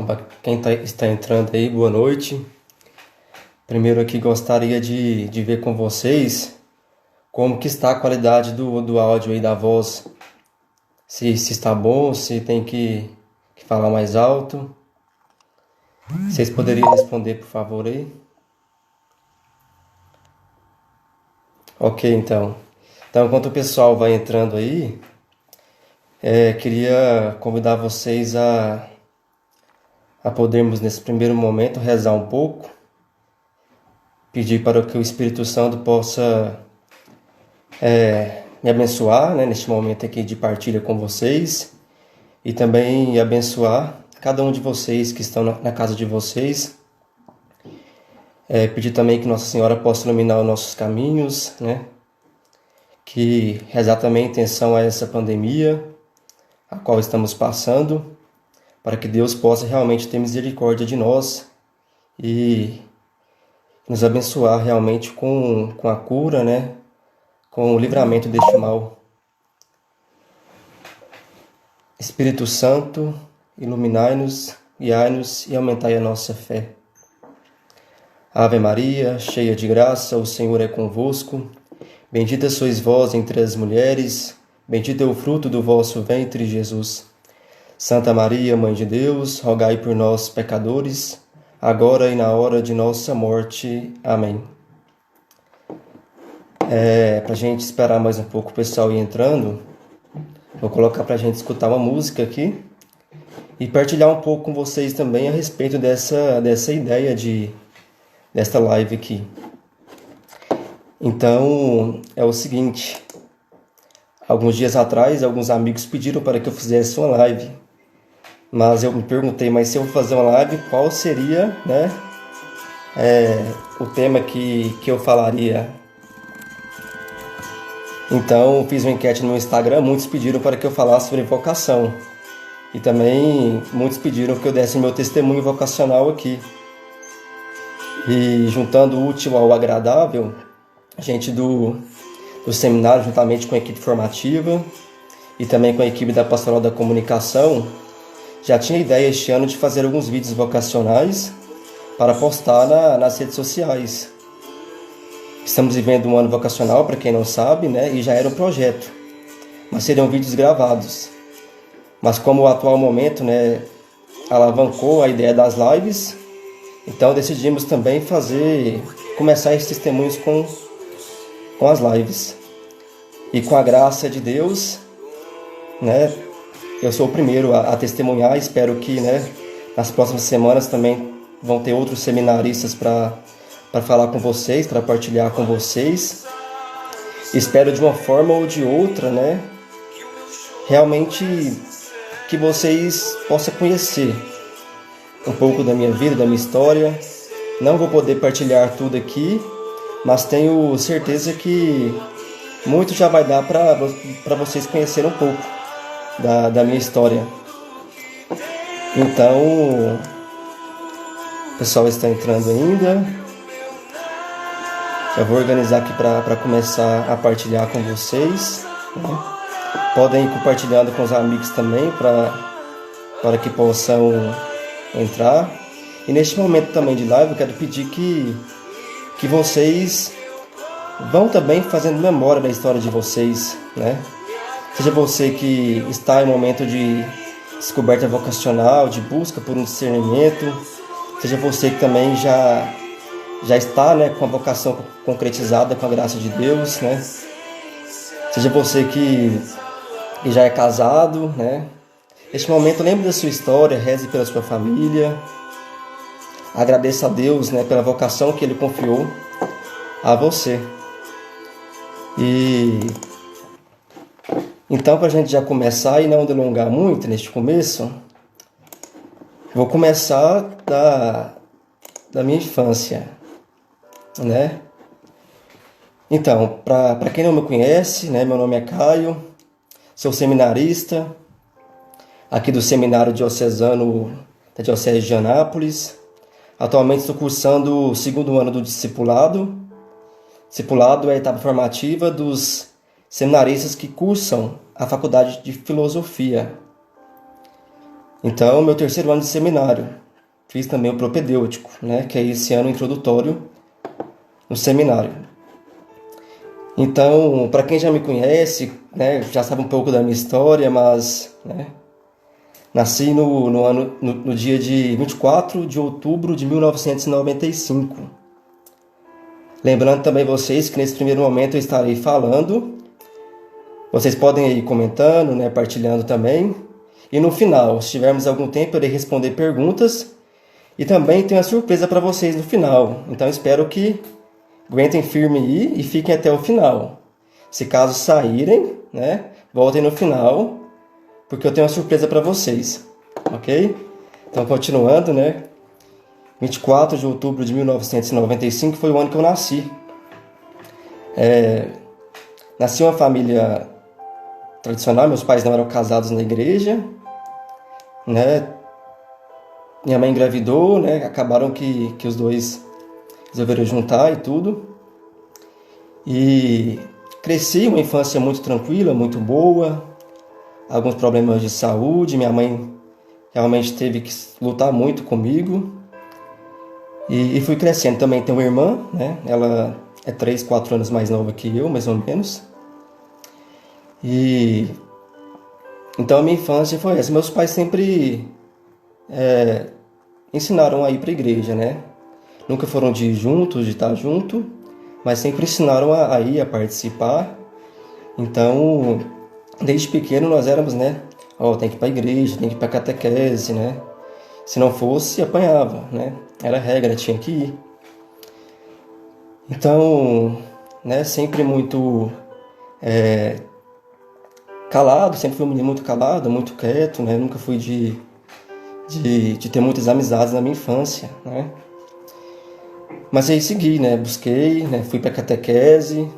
Para quem está entrando aí, boa noite. Primeiro aqui gostaria de ver com vocês como que está a qualidade do áudio aí da voz. Se está bom, se tem que falar mais alto. Vocês poderiam responder, por favor, aí? Ok, então. Então, enquanto o pessoal vai entrando aí, queria convidar vocês a podermos, nesse primeiro momento, rezar um pouco, pedir para que o Espírito Santo possa me abençoar, né, neste momento aqui de partilha com vocês, e também abençoar cada um de vocês que estão na casa de vocês. Pedir também que Nossa Senhora possa iluminar os nossos caminhos, né, que rezar também em atenção a essa pandemia a qual estamos passando, para que Deus possa realmente ter misericórdia de nós e nos abençoar realmente com a cura, né? Com o livramento deste mal. Espírito Santo, iluminai-nos, guiai-nos e aumentai a nossa fé. Ave Maria, cheia de graça, o Senhor é convosco. Bendita sois vós entre as mulheres, bendito é o fruto do vosso ventre, Jesus. Santa Maria, Mãe de Deus, rogai por nós, pecadores, agora e na hora de nossa morte. Amém. Para a gente esperar mais um pouco o pessoal ir entrando, vou colocar para a gente escutar uma música aqui e partilhar um pouco com vocês também a respeito dessa ideia desta live aqui. Então, é o seguinte, alguns dias atrás, alguns amigos pediram para que eu fizesse uma live. Mas eu me perguntei, mas se eu vou fazer uma live, qual seria, né, o tema que eu falaria? Então, fiz uma enquete no Instagram, muitos pediram para que eu falasse sobre vocação. E também muitos pediram que eu desse meu testemunho vocacional aqui. E juntando o útil ao agradável, a gente do seminário, juntamente com a equipe formativa e também com a equipe da Pastoral da Comunicação, já tinha ideia este ano de fazer alguns vídeos vocacionais para postar nas redes sociais. Estamos vivendo um ano vocacional, para quem não sabe, né? E já era um projeto, mas seriam vídeos gravados. Mas como o atual momento, né, alavancou a ideia das lives, então decidimos também começar esses testemunhos com as lives. E com a graça de Deus, né, eu sou o primeiro a testemunhar. Espero que, né, nas próximas semanas também vão ter outros seminaristas para falar com vocês, para partilhar com vocês. Espero de uma forma ou de outra, né, realmente que vocês possam conhecer um pouco da minha vida, da minha história. Não vou poder partilhar tudo aqui, mas tenho certeza que muito já vai dar para vocês conhecerem um pouco da minha história. Então, o pessoal está entrando ainda. Já vou organizar aqui para começar a partilhar com vocês, né? Podem ir compartilhando com os amigos também para que possam entrar. E neste momento também de live eu quero pedir que vocês vão também fazendo memória da história de vocês, né? Seja você que está em um momento de descoberta vocacional, de busca por um discernimento, seja você que também já está, né, com a vocação concretizada com a graça de Deus, né? Seja você que já é casado, né? Neste momento lembre da sua história, reze pela sua família, agradeça a Deus, né, pela vocação que Ele confiou a você. E então, para a gente já começar e não delongar muito neste começo, vou começar da minha infância, né? Então, para quem não me conhece, né, meu nome é Caio, sou seminarista aqui do Seminário Diocesano da Diocese de Anápolis. Atualmente estou cursando o 2º ano do discipulado. Discipulado é a etapa formativa dos seminaristas que cursam a Faculdade de Filosofia. Então, meu terceiro ano de seminário, fiz também o propedêutico, né, que é esse ano introdutório no seminário. Então, para quem já me conhece, né, já sabe um pouco da minha história, mas, né, nasci no dia de 24 de outubro de 1995. Lembrando também vocês que nesse primeiro momento eu estarei falando. Vocês podem ir comentando, né, partilhando também. E no final, se tivermos algum tempo, eu irei responder perguntas. E também tem uma surpresa para vocês no final. Então espero que aguentem firme aí e fiquem até o final. Se caso saírem, né, voltem no final, porque eu tenho uma surpresa para vocês, ok? Então, continuando, né? 24 de outubro de 1995 foi o ano que eu nasci. Nasci em uma família tradicional, meus pais não eram casados na igreja, né? Minha mãe engravidou, né? Acabaram que os dois resolveram juntar e tudo. E cresci uma infância muito tranquila, muito boa. Alguns problemas de saúde, minha mãe realmente teve que lutar muito comigo. E fui crescendo. Também tenho uma irmã, né? Ela é 3, 4 anos mais nova que eu, mais ou menos. E então a minha infância foi essa. Meus pais sempre ensinaram a ir para a igreja, né? Nunca foram de ir juntos, de estar junto, mas sempre ensinaram a ir, a participar. Então, desde pequeno nós éramos, né? Tem que ir para a igreja, tem que ir para a catequese, né? Se não fosse, apanhava, né? Era regra, tinha que ir. Então, né? Sempre muito calado, sempre fui um menino muito calado, muito quieto, né? Nunca fui de ter muitas amizades na minha infância, né? Mas aí segui, né? Busquei, né? Fui para catequese,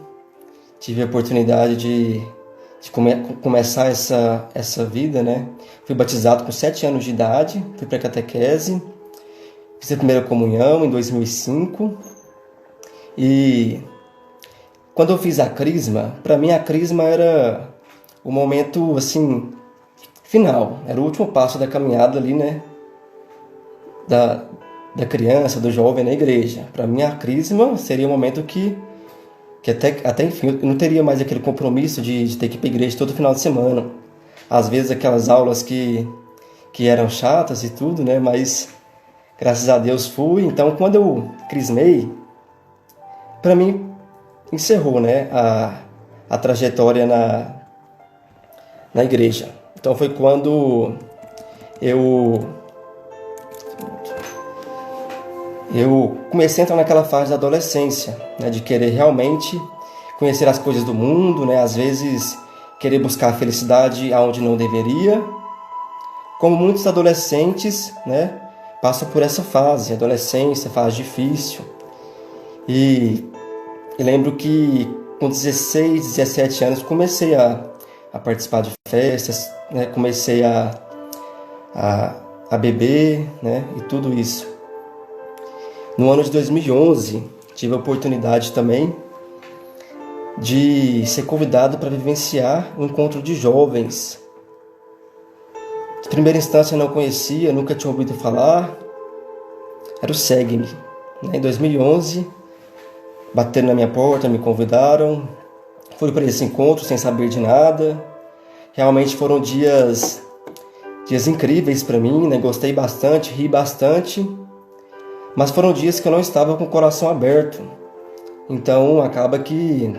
tive a oportunidade de começar essa vida, né? Fui batizado com 7 anos de idade, fui para catequese, fiz a primeira comunhão em 2005 e quando eu fiz a crisma, para mim a crisma era o momento assim final, era o último passo da caminhada ali, né? Da criança, do jovem na igreja. Para mim a crisma seria o momento que até enfim, eu não teria mais aquele compromisso de ter que ir para a igreja todo final de semana. Às vezes aquelas aulas que eram chatas e tudo, né? Mas graças a Deus fui. Então, quando eu crismei, para mim encerrou, né? A trajetória na igreja. Então foi quando eu comecei a entrar naquela fase da adolescência, né, de querer realmente conhecer as coisas do mundo, né, às vezes querer buscar a felicidade aonde não deveria. Como muitos adolescentes, né, passam por essa fase, adolescência, fase difícil. E lembro que com 16, 17 anos comecei a participar de festas, né, comecei a beber, né, e tudo isso. No ano de 2011, tive a oportunidade também de ser convidado para vivenciar um encontro de jovens. De primeira instância eu não conhecia, nunca tinha ouvido falar. Era o SEGME. Em 2011, bateram na minha porta, me convidaram. Fui para esse encontro sem saber de nada. Realmente foram dias incríveis para mim, né? Gostei bastante, ri bastante. Mas foram dias que eu não estava com o coração aberto. Então acaba que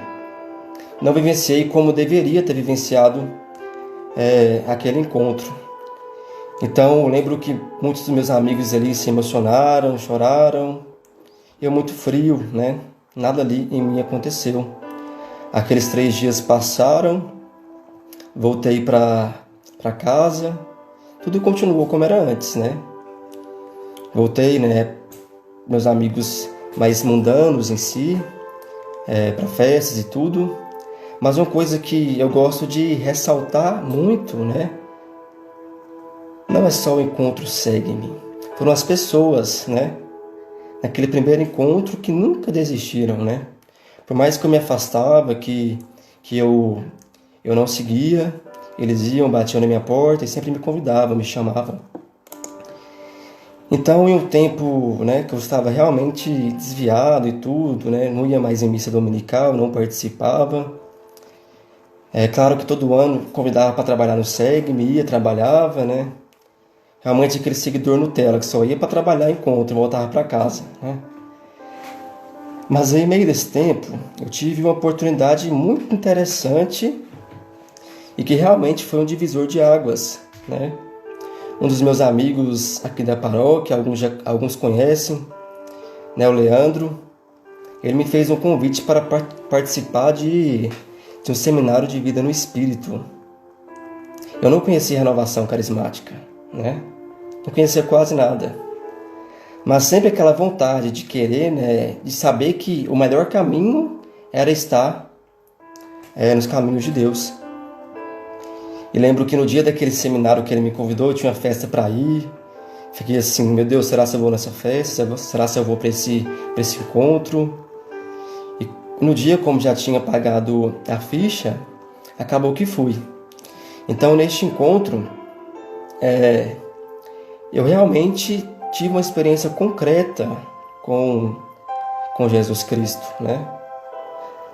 não vivenciei como deveria ter vivenciado aquele encontro. Então eu lembro que muitos dos meus amigos ali se emocionaram, choraram. Eu muito frio, né? Nada ali em mim aconteceu. Aqueles 3 dias passaram, voltei para casa, tudo continuou como era antes, né? Voltei, né? Meus amigos mais mundanos em si, para festas e tudo. Mas uma coisa que eu gosto de ressaltar muito, né? Não é só o encontro SEGME. Foram as pessoas, né? Naquele primeiro encontro que nunca desistiram, né? Por mais que eu me afastava, que eu não seguia, eles iam, batiam na minha porta e sempre me convidavam, me chamavam Então, em um tempo, né, que eu estava realmente desviado e tudo, né, não ia mais em missa dominical, não participava. É claro que todo ano convidava para trabalhar no SEG, ia, trabalhava, né. Realmente aquele seguidor Nutella que só ia para trabalhar encontro e voltava para casa, né. Mas aí, em meio desse tempo, eu tive uma oportunidade muito interessante e que realmente foi um divisor de águas, né. Um dos meus amigos aqui da paróquia, alguns conhecem, né, o Leandro, ele me fez um convite para participar de um seminário de vida no Espírito. Eu não conhecia renovação carismática, né? Não conhecia quase nada. Mas sempre aquela vontade de querer, né, de saber que o melhor caminho era estar nos caminhos de Deus. E lembro que no dia daquele seminário que ele me convidou, eu tinha uma festa para ir. Fiquei assim, meu Deus, será que eu vou nessa festa? Será que eu vou para esse encontro? E no dia, como já tinha pagado a ficha, acabou que fui. Então, neste encontro, eu realmente tive uma experiência concreta com Jesus Cristo, né?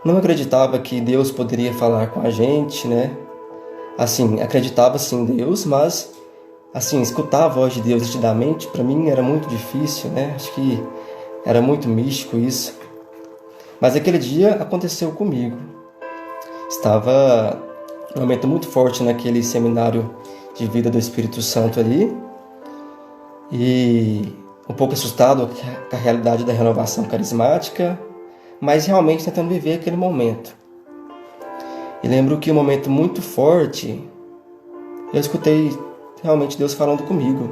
Não acreditava que Deus poderia falar com a gente, né? Assim, acreditava sim em Deus, mas assim, escutar a voz de Deus nitidamente, para mim era muito difícil, né? Acho que era muito místico isso. Mas aquele dia aconteceu comigo. Estava um momento muito forte naquele seminário de vida do Espírito Santo ali. E um pouco assustado com a realidade da renovação carismática, mas realmente tentando viver aquele momento. E lembro que um momento muito forte, eu escutei realmente Deus falando comigo.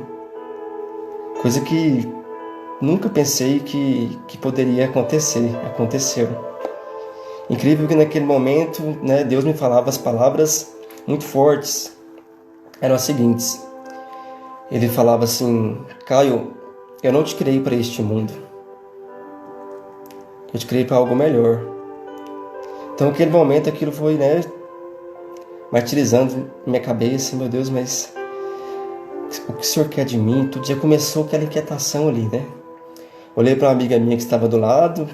Coisa que nunca pensei que poderia acontecer. Aconteceu. Incrível que naquele momento, né, Deus me falava as palavras muito fortes. Eram as seguintes. Ele falava assim: Caio, eu não te criei para este mundo. Eu te criei para algo melhor. Então naquele momento aquilo foi, né, martirizando minha cabeça. Meu Deus, mas o que o Senhor quer de mim? Todo dia começou aquela inquietação ali, né? Olhei para uma amiga minha que estava do lado,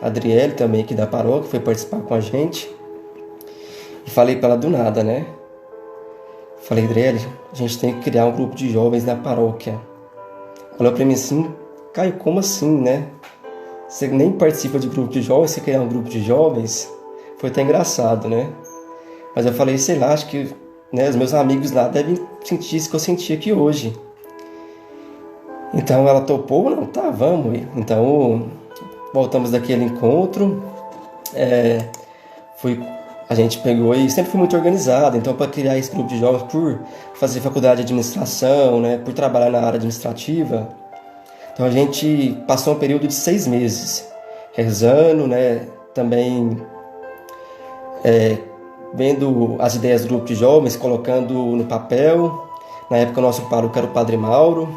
a Adriele também, aqui da paróquia, foi participar com a gente. E falei para ela do nada, né? Falei: Adriele, a gente tem que criar um grupo de jovens na paróquia. Olhou para mim assim: Caio, como assim, né? Você nem participa de grupo de jovens, você criar um grupo de jovens? Foi até engraçado, né? Mas eu falei, sei lá, acho que, né, os meus amigos lá devem sentir isso que eu senti aqui hoje. Então ela topou, não, tá, vamos. Então voltamos daquele encontro, a gente pegou e sempre fui muito organizado. Então, para criar esse grupo de jovens, por fazer faculdade de administração, né, por trabalhar na área administrativa, então a gente passou um período de 6 meses rezando, né, também vendo as ideias do grupo de jovens, colocando no papel. Na época o nosso pároco era o Padre Mauro.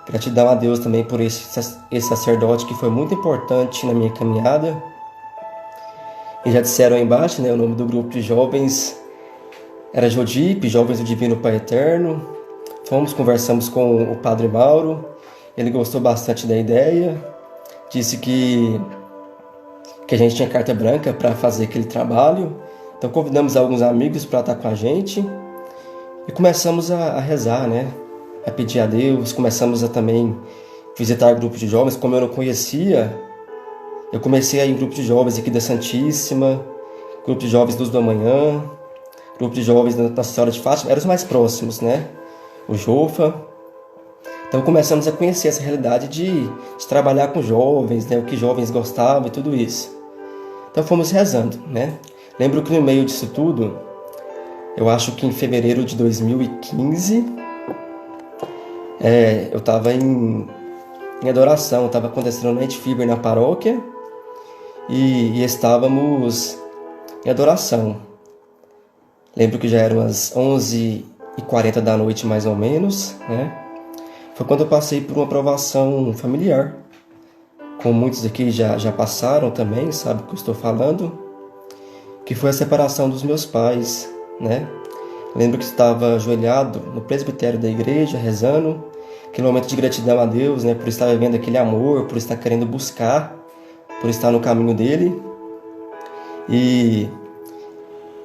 Gratidão a Deus também por esse sacerdote que foi muito importante na minha caminhada. E já disseram aí embaixo, né, o nome do grupo de jovens era Jodipe, Jovens do Divino Pai Eterno. Conversamos com o Padre Mauro, ele gostou bastante da ideia, disse que a gente tinha carta branca para fazer aquele trabalho. Então convidamos alguns amigos para estar com a gente e começamos a rezar, né? A pedir a Deus, começamos a também visitar grupos de jovens. Como eu não conhecia, eu comecei a ir em grupo de jovens aqui da Santíssima, grupo de jovens Luz do Amanhã, grupo de jovens da Nossa Senhora de Fátima, eram os mais próximos, né? O Jofa. Então começamos a conhecer essa realidade de trabalhar com jovens, né? O que jovens gostavam e tudo isso. Então fomos rezando, né? Lembro que no meio disso tudo, eu acho que em fevereiro de 2015, eu estava em adoração, estava acontecendo Night Fever na paróquia e estávamos em adoração. Lembro que já eram as 11h40 da noite, mais ou menos, né? Foi quando eu passei por uma provação familiar. Como muitos aqui já passaram também, sabe o que eu estou falando? Que foi a separação dos meus pais, né? Lembro que estava ajoelhado no presbitério da igreja, rezando. aquele momento de gratidão a Deus, né, por estar vivendo aquele amor, por estar querendo buscar, por estar no caminho dele. E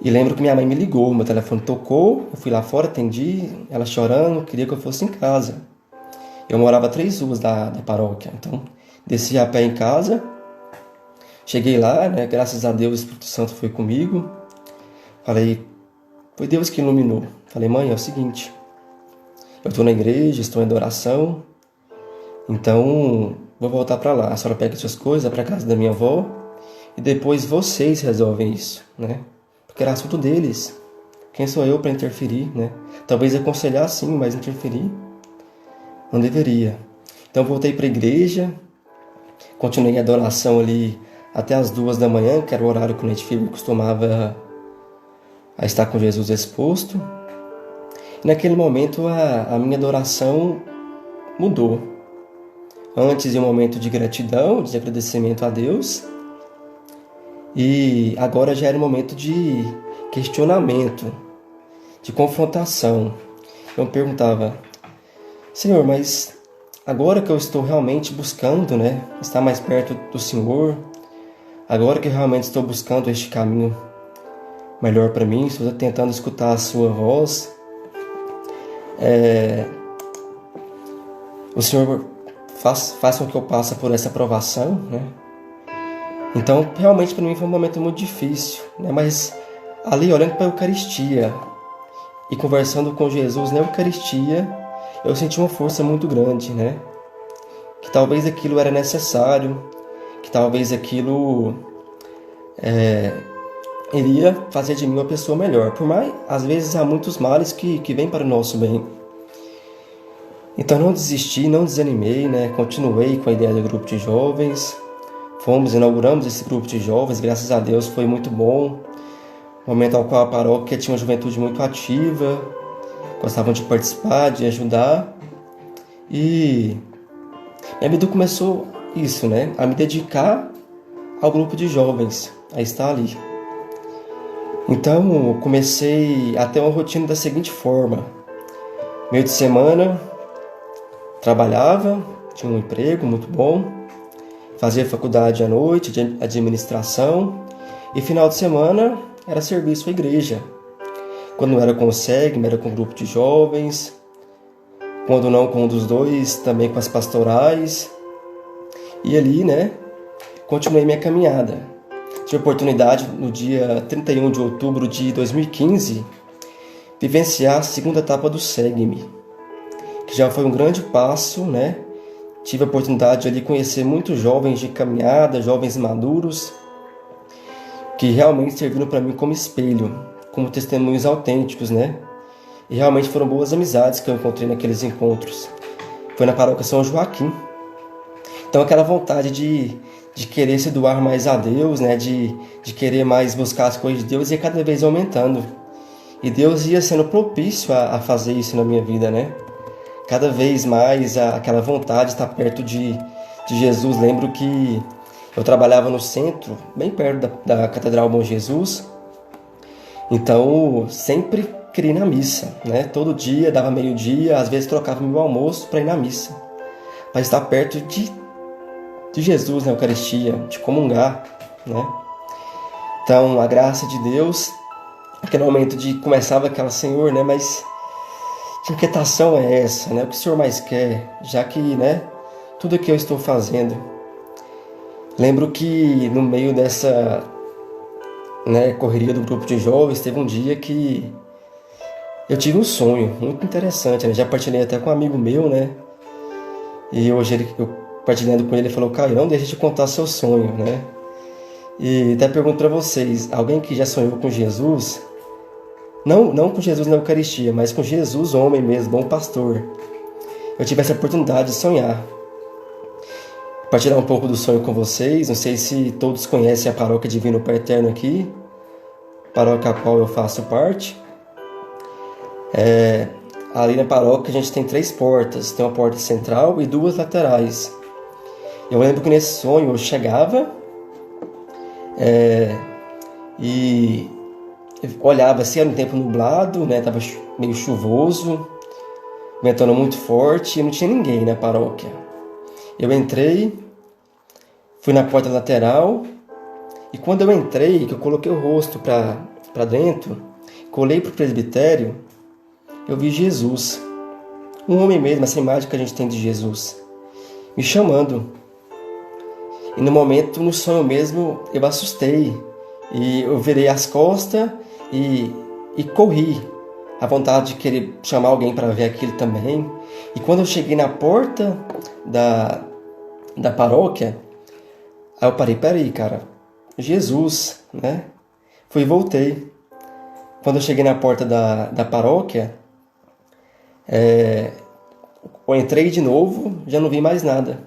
lembro que minha mãe me ligou, meu telefone tocou, eu fui lá fora, atendi, ela chorando, queria que eu fosse em casa. Eu morava a 3 ruas da paróquia, então desci a pé em casa, cheguei lá, né, graças a Deus o Espírito Santo foi comigo. Falei, foi Deus que iluminou. Falei, mãe, é o seguinte, eu estou na igreja, estou em adoração, então vou voltar para lá. A senhora pega suas coisas para casa da minha avó e depois vocês resolvem isso, né? Porque era assunto deles. Quem sou eu para interferir, né? Talvez aconselhar sim, mas interferir não deveria. Então voltei para a igreja, continuei a adoração ali até as 2 da manhã, que era o horário que o Native Fever costumava a estar com Jesus exposto. E naquele momento a minha adoração mudou. Antes, em um momento de gratidão, de agradecimento a Deus, e agora já era um momento de questionamento, de confrontação. Eu me perguntava, Senhor, mas agora que eu estou realmente buscando, né, estar mais perto do Senhor, agora que eu realmente estou buscando este caminho melhor para mim, estou tentando escutar a sua voz, o Senhor faça com que eu passe por essa provação, né? Então, realmente para mim foi um momento muito difícil, né? Mas ali, olhando para a Eucaristia e conversando com Jesus na Eucaristia, eu senti uma força muito grande, né? Que talvez aquilo era necessário, que talvez aquilo iria fazer de mim uma pessoa melhor. Por mais, às vezes, há muitos males que vêm para o nosso bem. Então não desisti, não desanimei, né? Continuei com a ideia do grupo de jovens. Inauguramos esse grupo de jovens, graças a Deus foi muito bom. Momento ao qual a paróquia tinha uma juventude muito ativa, gostavam de participar, de ajudar. E minha vida começou isso, né? A me dedicar ao grupo de jovens, a estar ali. Então comecei a ter uma rotina da seguinte forma. Meio de semana, trabalhava, tinha um emprego muito bom, fazia faculdade à noite de administração e final de semana era serviço à igreja. Quando não era com o SEGM, era com o grupo de jovens, quando não com um dos dois, também com as pastorais. E ali, né, continuei minha caminhada. Tive a oportunidade no dia 31 de outubro de 2015 vivenciar a segunda etapa do SEGM, que já foi um grande passo, né? Tive a oportunidade de ali conhecer muitos jovens de caminhada, jovens maduros, que realmente serviram para mim como espelho, como testemunhos autênticos, né? E realmente foram boas amizades que eu encontrei naqueles encontros. Foi na paróquia São Joaquim. Então aquela vontade de querer se doar mais a Deus, né? De querer mais buscar as coisas de Deus ia cada vez aumentando. E Deus ia sendo propício a fazer isso na minha vida, né? Cada vez mais aquela vontade de estar perto de Jesus. Lembro que eu trabalhava no centro, bem perto da Catedral Bom Jesus. Então, sempre queria ir na missa, né? Todo dia, dava meio-dia, às vezes trocava meu almoço para ir na missa. Para estar perto de Jesus na Eucaristia, de comungar, né? Então, a graça de Deus, aquele momento de começava aquela, Senhor, né? Mas que inquietação é essa, né? O que o Senhor mais quer? Já que, né? Tudo que eu estou fazendo. Lembro que no meio dessa, né, correria do grupo de jovens, teve um dia que eu tive um sonho muito interessante, né? Já partilhei até com um amigo meu, né? E hoje eu partilhando com ele, ele falou, Caio, não deixe de contar seu sonho, né? E até pergunto para vocês, alguém que já sonhou com Jesus, não com Jesus na Eucaristia, mas com Jesus, homem mesmo, bom pastor. Eu tive essa oportunidade de sonhar. Partilhar um pouco do sonho com vocês. Não sei se todos conhecem a Paróquia Divino Pai Eterno aqui, paróquia a qual eu faço parte. Ali na paróquia a gente tem 3 portas. Tem uma porta central e 2 laterais. Eu lembro que nesse sonho eu chegava e olhava assim, era um tempo nublado, né? Tava meio chuvoso, ventando muito forte e não tinha ninguém na paróquia. Eu entrei, fui na porta lateral e quando eu entrei, que eu coloquei o rosto para dentro, colei para o presbitério, eu vi Jesus, um homem mesmo, essa imagem que a gente tem de Jesus, me chamando. E no momento, no sonho mesmo, eu assustei e eu virei as costas e corri, a vontade de querer chamar alguém para ver aquilo também. E quando eu cheguei na porta da paróquia, aí eu parei, peraí, cara, Jesus, né? Fui e voltei. Quando eu cheguei na porta da paróquia, eu entrei de novo, já não vi mais nada.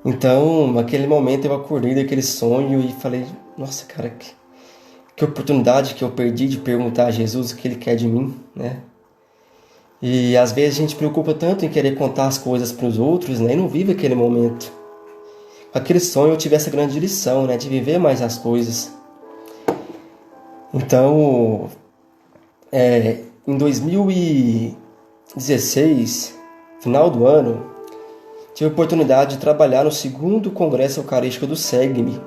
Então, naquele momento eu acordei daquele sonho e falei, nossa, cara, que oportunidade que eu perdi de perguntar a Jesus o que Ele quer de mim, né? E às vezes a gente preocupa tanto em querer contar as coisas para os outros, né? E não vive aquele momento. Com aquele sonho eu tive essa grande lição, né? De viver mais as coisas. Então, em 2016, final do ano, tive a oportunidade de trabalhar no 2º Congresso Eucarístico do SEGME,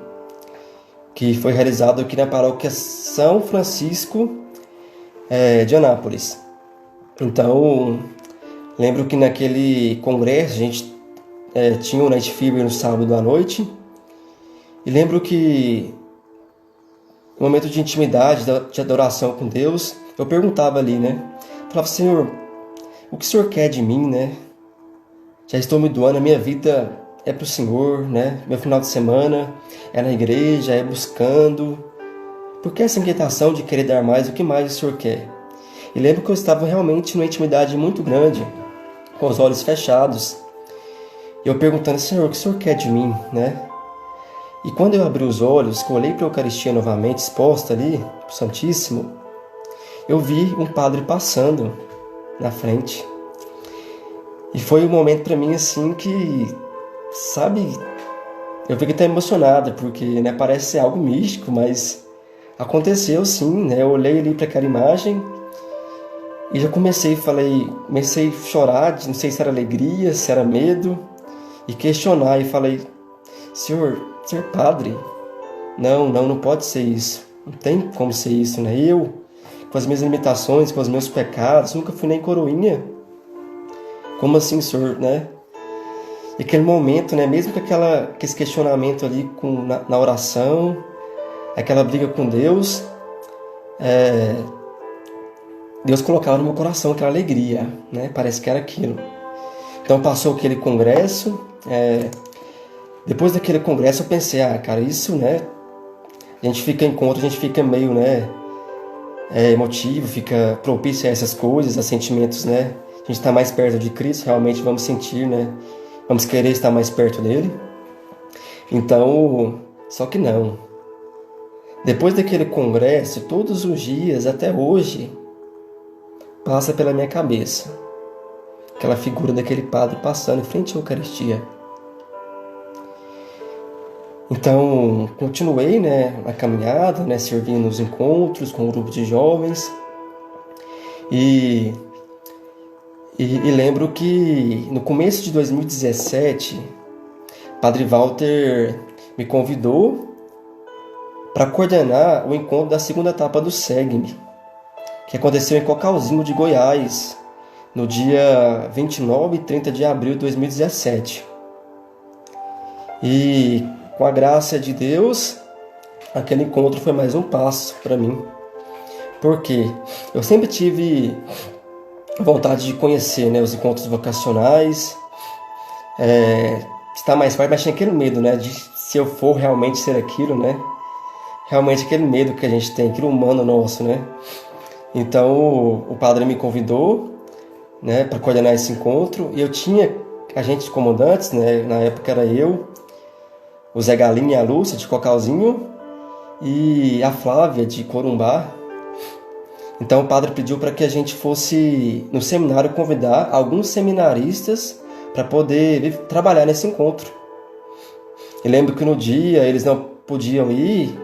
que foi realizado aqui na paróquia São Francisco de Anápolis. Então, lembro que naquele congresso a gente tinha o Night Fever no sábado à noite, e lembro que no momento de intimidade, de adoração com Deus, eu perguntava ali, né? Falava, Senhor, o que o Senhor quer de mim, né? Já estou me doando, a minha vida é para o Senhor, né? Meu final de semana é na igreja, é buscando. Por que essa inquietação de querer dar mais? O que mais o Senhor quer? E lembro que eu estava realmente numa intimidade muito grande, com os olhos fechados. E eu perguntando, Senhor, o que o Senhor quer de mim, né? E quando eu abri os olhos, que eu olhei para a Eucaristia novamente, exposta ali, para o Santíssimo, eu vi um padre passando na frente. E foi um momento para mim assim que, sabe, eu fiquei até emocionado, porque né, parece ser algo místico, mas aconteceu sim, né? Eu olhei ali para aquela imagem e já comecei a chorar, não sei se era alegria, se era medo, e questionar, e falei, Senhor padre, não pode ser isso, não tem como ser isso, né? Eu, com as minhas limitações, com os meus pecados, nunca fui nem coroinha. Como assim, Senhor, né? E aquele momento, né? Mesmo com esse questionamento ali na oração, aquela briga com Deus, Deus colocava no meu coração aquela alegria, né? Parece que era aquilo. Então passou aquele congresso, depois daquele congresso eu pensei, cara, isso, né? A gente fica meio, né? Emotivo, fica propício a essas coisas, a sentimentos, né? A gente está mais perto de Cristo, realmente vamos sentir, né? Vamos querer estar mais perto dele. Então, só que não. Depois daquele congresso, todos os dias, até hoje, passa pela minha cabeça aquela figura daquele padre passando em frente à Eucaristia. Então, continuei, né, a caminhada, né, servindo nos encontros com um grupo de jovens. E lembro que no começo de 2017, Padre Walter me convidou para coordenar o encontro da 2ª etapa do SEGME, que aconteceu em Cocalzinho de Goiás, no dia 29 e 30 de abril de 2017. E com a graça de Deus, aquele encontro foi mais um passo para mim. Porque eu sempre tive vontade de conhecer, né, os encontros vocacionais, estar mais perto, mas tinha aquele medo, né, de se eu for realmente ser aquilo, né, realmente aquele medo que a gente tem, aquele humano nosso, né. Então o padre me convidou, né, para coordenar esse encontro, e eu tinha agentes comandantes, né, na época era eu, o Zé Galinha e a Lúcia de Cocalzinho e a Flávia de Corumbá. Então o padre pediu para que a gente fosse no seminário convidar alguns seminaristas para poder trabalhar nesse encontro. E lembro que no dia eles não podiam ir,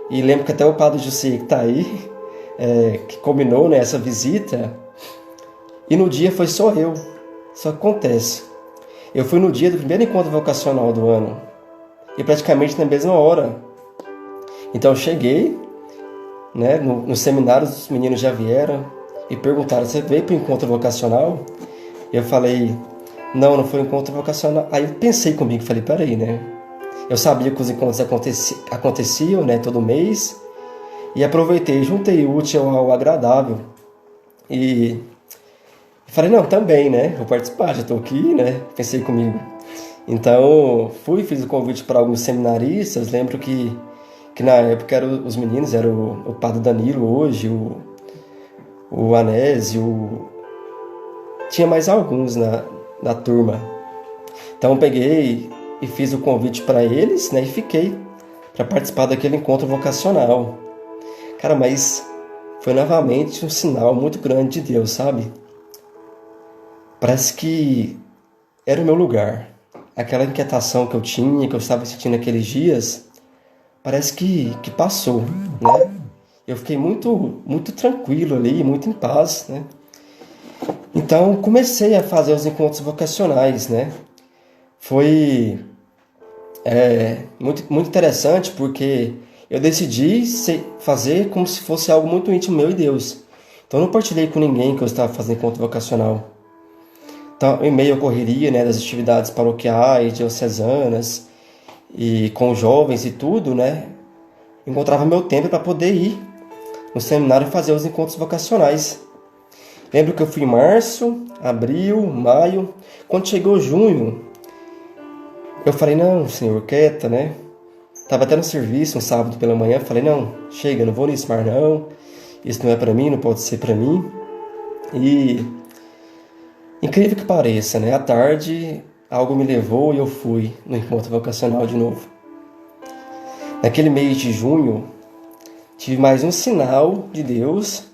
e lembro que até o padre José, que está aí, que combinou, né, essa visita, E no dia foi só eu. Só que acontece. Eu fui no dia do primeiro encontro vocacional do ano. E praticamente na mesma hora. Então eu cheguei, né, no seminário, os meninos já vieram e perguntaram: você veio para o encontro vocacional? Eu falei: não foi um encontro vocacional. Aí eu pensei comigo, falei: peraí, né? Eu sabia que os encontros aconteciam, né, todo mês. E aproveitei, juntei o útil ao agradável. E falei: não, também, né? Vou participar, já estou aqui, né? Pensei comigo. Então, fiz o convite para alguns seminaristas. Lembro que na época eram os meninos, era o padre Danilo hoje, o Anésio, tinha mais alguns na turma. Então eu peguei e fiz o convite para eles, né, e fiquei para participar daquele encontro vocacional. Cara, mas foi novamente um sinal muito grande de Deus, sabe? Parece que era o meu lugar. Aquela inquietação que eu tinha, que eu estava sentindo naqueles dias, parece que passou, né? Eu fiquei muito tranquilo ali, muito em paz, né? Então comecei a fazer os encontros vocacionais, né? Foi muito interessante porque eu decidi fazer como se fosse algo muito íntimo meu e Deus. Então eu não partilhei com ninguém que eu estava fazendo encontro vocacional. Então, em meio à correria, né, das atividades paroquiais, diocesanas e com jovens e tudo, né, encontrava meu tempo para poder ir no seminário e fazer os encontros vocacionais. Lembro que eu fui em março, abril, maio. Quando chegou junho, eu falei: não, Senhor, quieta, né? Tava até no serviço, um sábado pela manhã. Falei: não, chega, não vou nisso mais não. Isso não é para mim, não pode ser para mim. E incrível que pareça, né? À tarde, algo me levou e eu fui no encontro vocacional de novo. Naquele mês de junho, tive mais um sinal de Deus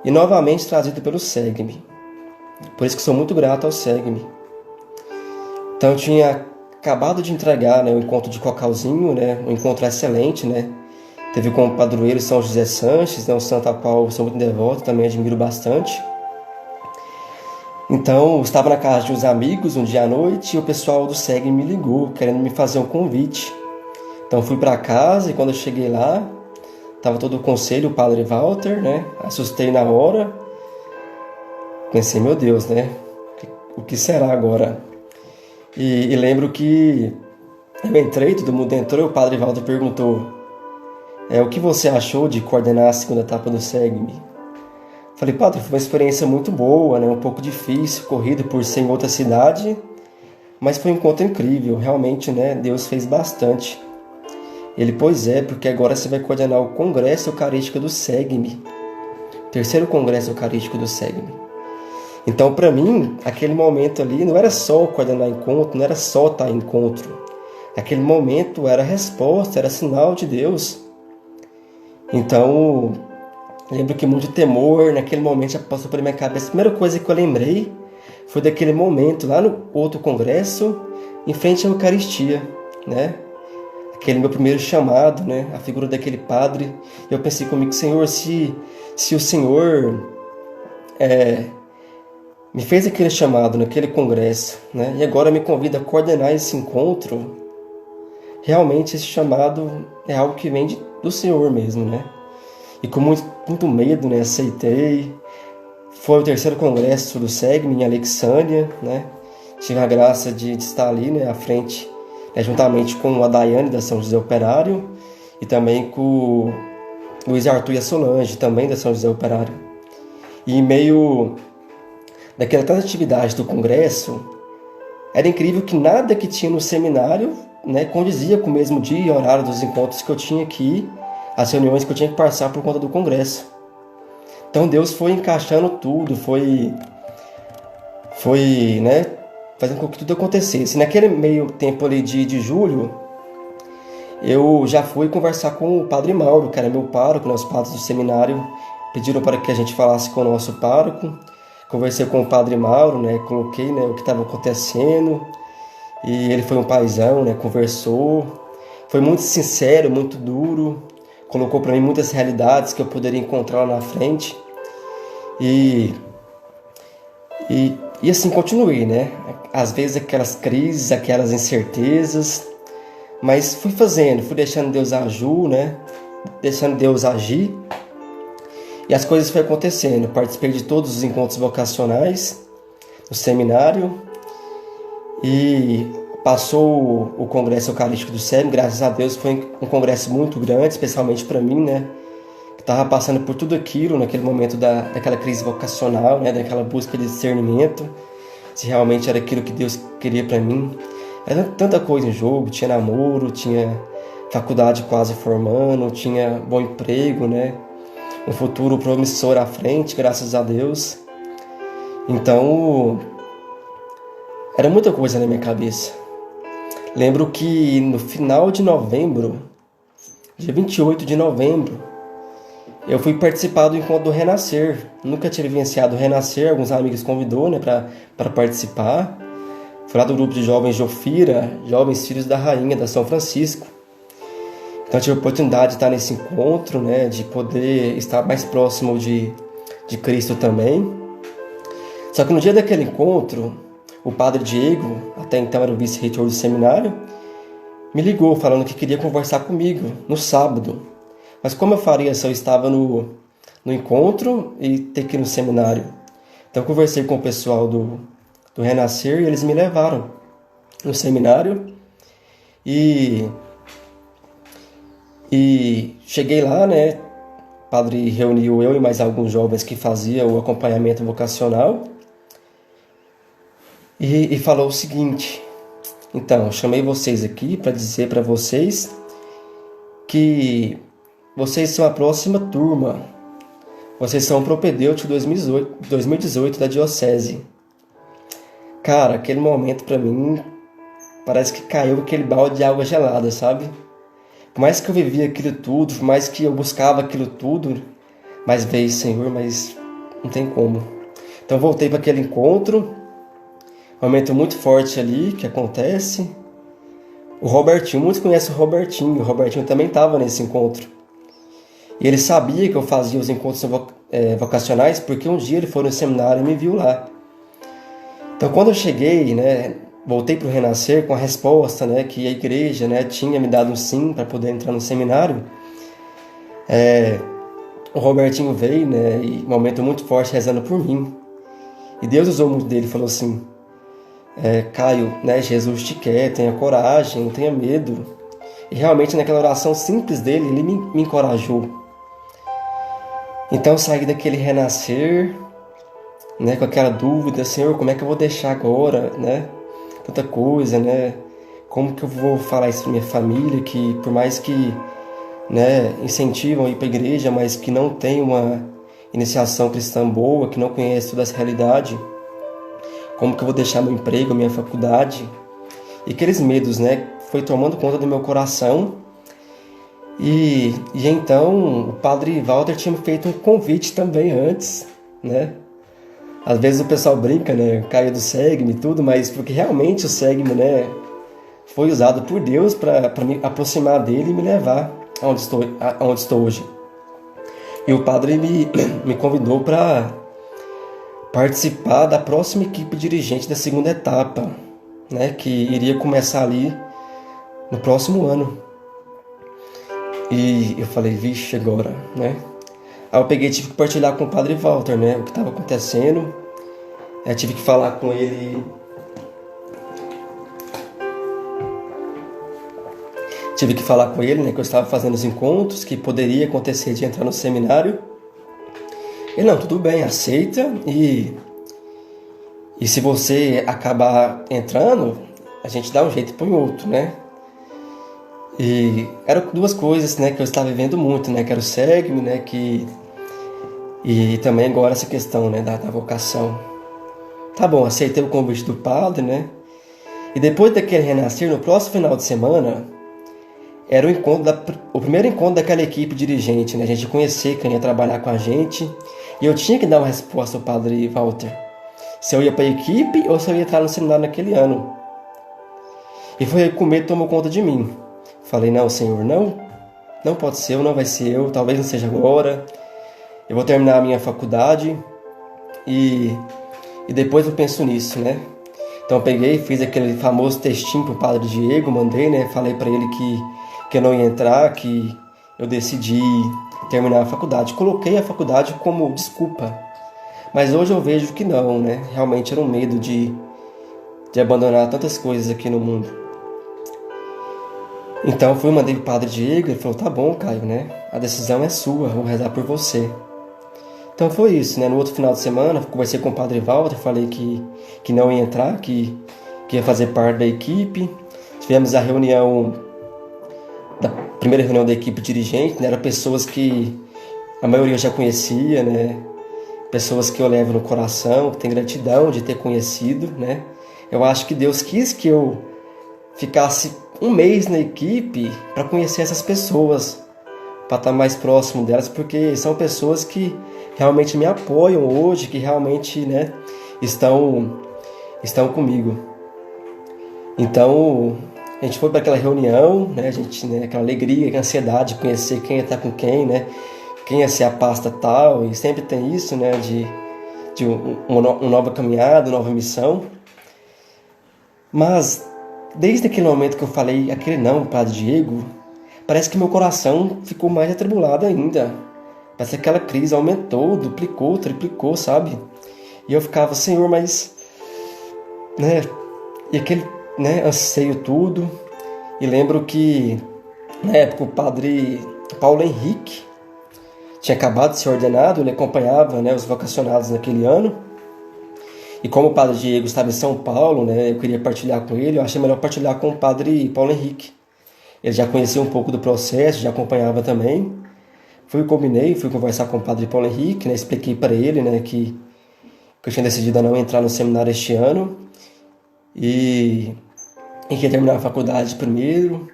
e novamente trazido pelo Segue-me. Por isso que sou muito grato ao Segue-me. Então eu tinha acabado de entregar, né, o encontro de Cocalzinho, né, um encontro excelente, né? Teve como padroeiro São José Sanches, né, um santo a qual eu sou muito devoto, também admiro bastante. Então eu estava na casa de uns amigos um dia à noite e o pessoal do Segue me ligou, querendo me fazer um convite. Então eu fui para casa e quando eu cheguei lá, estava todo o conselho, o padre Walter, né? Assustei na hora. Pensei: meu Deus, né? O que será agora? E lembro que eu entrei, todo mundo entrou e o padre Walter perguntou: o que você achou de coordenar a segunda etapa do Segue-me? Falei: padre, foi uma experiência muito boa, né? Um pouco difícil, corrido por ser em outra cidade, mas foi um encontro incrível, realmente, né? Deus fez bastante. Ele: pois é, porque agora você vai coordenar o Congresso Eucarístico do Segue-me, terceiro Congresso Eucarístico do Segue-me. Então, para mim, aquele momento ali não era só coordenar encontro, não era só estar em encontro. Aquele momento era resposta, era sinal de Deus. Então, lembro que muito temor naquele momento já passou pela minha cabeça. A primeira coisa que eu lembrei foi daquele momento lá no outro congresso, em frente à Eucaristia, né? Aquele meu primeiro chamado, né? A figura daquele padre. Eu pensei comigo: Senhor, se o Senhor me fez aquele chamado naquele congresso, né? E agora me convida a coordenar esse encontro, realmente esse chamado é algo que vem do Senhor mesmo, né? E com muito medo, né, aceitei. Foi o terceiro congresso do Segue-me em Alexandria, né? Tive a graça de estar ali, né, à frente, né, juntamente com a Daiane da São José Operário e também com o Luiz Arthur e a Solange, também da São José Operário. E em meio daquela tanta atividade do congresso, era incrível que nada que tinha no seminário, né, condizia com o mesmo dia e horário dos encontros que eu tinha que ir, as reuniões que eu tinha que passar por conta do congresso. Então Deus foi encaixando tudo, foi, né, fazendo com que tudo acontecesse. Naquele meio tempo ali de julho, eu já fui conversar com o padre Mauro, que era meu pároco, né, os padres do seminário pediram para que a gente falasse com o nosso pároco. Conversei com o padre Mauro, né, coloquei, né, o que estava acontecendo, e ele foi um paizão, né, conversou, foi muito sincero, muito duro, colocou para mim muitas realidades que eu poderia encontrar lá na frente. E E assim continuei, né? Às vezes aquelas crises, aquelas incertezas, mas fui fazendo, fui deixando Deus agir, né? Deixando Deus agir, e as coisas foram acontecendo. Participei de todos os encontros vocacionais no seminário, e passou o Congresso Eucarístico do SEMI, graças a Deus. Foi um congresso muito grande, especialmente para mim, né? Que estava passando por tudo aquilo naquele momento daquela crise vocacional, né? Daquela busca de discernimento, se realmente era aquilo que Deus queria para mim. Era tanta coisa em jogo, tinha namoro, tinha faculdade quase formando, tinha bom emprego, né? Um futuro promissor à frente, graças a Deus. Então, era muita coisa na minha cabeça. Lembro que no final de novembro, dia 28 de novembro, eu fui participar do encontro do Renascer. Nunca tinha vivenciado o Renascer, alguns amigos convidou, né, para participar. Fui lá do grupo de jovens de Ofira, jovens filhos da rainha, da São Francisco. Então eu tive a oportunidade de estar nesse encontro, né, de poder estar mais próximo de Cristo também. Só que no dia daquele encontro, o padre Diego, até então era o vice-reitor do seminário, me ligou falando que queria conversar comigo no sábado. Mas como eu faria se eu estava no encontro e ter que ir no seminário? Então eu conversei com o pessoal do Renascer, e eles me levaram no seminário, e cheguei lá, né? O padre reuniu eu e mais alguns jovens que faziam o acompanhamento vocacional, e falou o seguinte: então, chamei vocês aqui para dizer para vocês que vocês são a próxima turma. Vocês são o propedêutico 2018 da Diocese. Cara, aquele momento para mim parece que caiu aquele balde de água gelada, sabe? Por mais que eu vivia aquilo tudo, por mais que eu buscava aquilo tudo, mas veio, Senhor, mas não tem como. Então voltei para aquele encontro, um momento muito forte ali que acontece. O Robertinho, muitos conhecem o Robertinho também estava nesse encontro. E ele sabia que eu fazia os encontros vocacionais, porque um dia ele foi no seminário e me viu lá. Então quando eu cheguei, né, voltei para o Renascer com a resposta, né, que a igreja, né, tinha me dado um sim para poder entrar no seminário. O Robertinho veio, né, e um momento muito forte rezando por mim. E Deus usou muito dele, falou assim: Caio, né, Jesus te quer, tenha coragem, não tenha medo. E realmente naquela oração simples dele, ele me encorajou. Então eu saí daquele Renascer, né, com aquela dúvida: Senhor, como é que eu vou deixar agora, né? Tanta coisa, né? Como que eu vou falar isso para minha família, que por mais que, né, incentivam a ir para a igreja, mas que não tem uma iniciação cristã boa, que não conhece toda essa realidade, como que eu vou deixar meu emprego, minha faculdade? E aqueles medos, né, foi tomando conta do meu coração. E então o padre Walter tinha me feito um convite também antes, né? Às vezes o pessoal brinca, né? Caio do SEGME e tudo, mas porque realmente o SEGME, né, foi usado por Deus para me aproximar dele e me levar aonde estou hoje. E o padre me convidou para participar da próxima equipe dirigente da segunda etapa, né, que iria começar ali no próximo ano. E eu falei: vixe, agora, né? Aí eu tive que partilhar com o padre Walter, né, o que estava acontecendo. Eu tive que falar com ele. Né, que eu estava fazendo os encontros, que poderia acontecer de entrar no seminário. Ele: não, tudo bem, aceita, e se você acabar entrando, a gente dá um jeito e põe outro, né? E eram duas coisas, né, que eu estava vivendo muito, né, que era o SEGME, né, e também agora essa questão, né, da vocação. Tá bom, aceitei o convite do padre, né? E depois daquele Renascer, no próximo final de semana, era o primeiro encontro daquela equipe dirigente, né? A gente conhecer quem ia trabalhar com a gente. E eu tinha que dar uma resposta ao padre Walter: se eu ia para a equipe ou se eu ia entrar no seminário naquele ano. E foi aí que o medo tomou conta de mim. Falei: não, Senhor, não pode ser, não vai ser eu, talvez não seja agora. Eu vou terminar a minha faculdade e E depois eu penso nisso, né? Então eu peguei, fiz aquele famoso textinho pro Padre Diego, mandei, né? Falei para ele que eu não ia entrar, que eu decidi terminar a faculdade. Coloquei a faculdade como desculpa. Mas hoje eu vejo que não, né? Realmente era um medo de abandonar tantas coisas aqui no mundo. Então eu fui, mandei pro Padre Diego, ele falou, tá bom, Caio, né? A decisão é sua, vou rezar por você. Então foi isso, né? No outro final de semana, conversei com o Padre Walter, falei que não ia entrar, que ia fazer parte da equipe. Tivemos a reunião, da primeira reunião da equipe dirigente, né? Eram pessoas que a maioria eu já conhecia, né? Pessoas que eu levo no coração, que tenho gratidão de ter conhecido, né? Eu acho que Deus quis que eu ficasse um mês na equipe para conhecer essas pessoas, para estar mais próximo delas, porque são pessoas que realmente me apoiam hoje, que realmente, né, estão comigo. Então, a gente foi para aquela reunião, né, a gente, né, aquela alegria, aquela ansiedade de conhecer quem está com quem, né, quem ia ser a pasta tal, e sempre tem isso, né, de uma nova caminhada, uma nova missão. Mas, desde aquele momento que eu falei aquele não, Padre Diego, parece que meu coração ficou mais atribulado ainda. Parece que aquela crise aumentou, duplicou, triplicou, sabe? E eu ficava, Senhor, mas... né? E aquele, né, anseio tudo. E lembro que, na época, o Padre Paulo Henrique tinha acabado de ser ordenado, ele acompanhava, né, os vocacionados naquele ano. E como o Padre Diego estava em São Paulo, né, eu queria partilhar com ele, eu achei melhor partilhar com o Padre Paulo Henrique. Ele já conhecia um pouco do processo, já acompanhava também. Fui conversar com o Padre Paulo Henrique, né, expliquei para ele, né, que eu tinha decidido a não entrar no seminário este ano e que ia terminar a faculdade primeiro.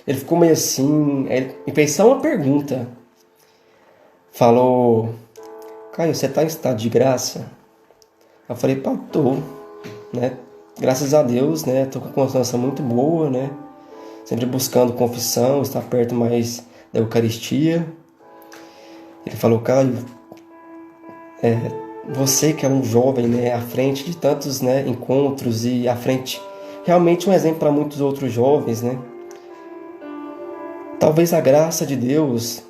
Ele ficou meio assim, me fez só uma pergunta. Falou, Caio, você está em estado de graça? Eu falei, pá, tô, né? Graças a Deus, né? Tô com uma constância muito boa, né? Sempre buscando confissão, estar perto mais da Eucaristia. Ele falou, Caio, você que é um jovem, né? À frente de tantos, né, encontros e à frente, realmente um exemplo para muitos outros jovens, né? Talvez a graça de Deus,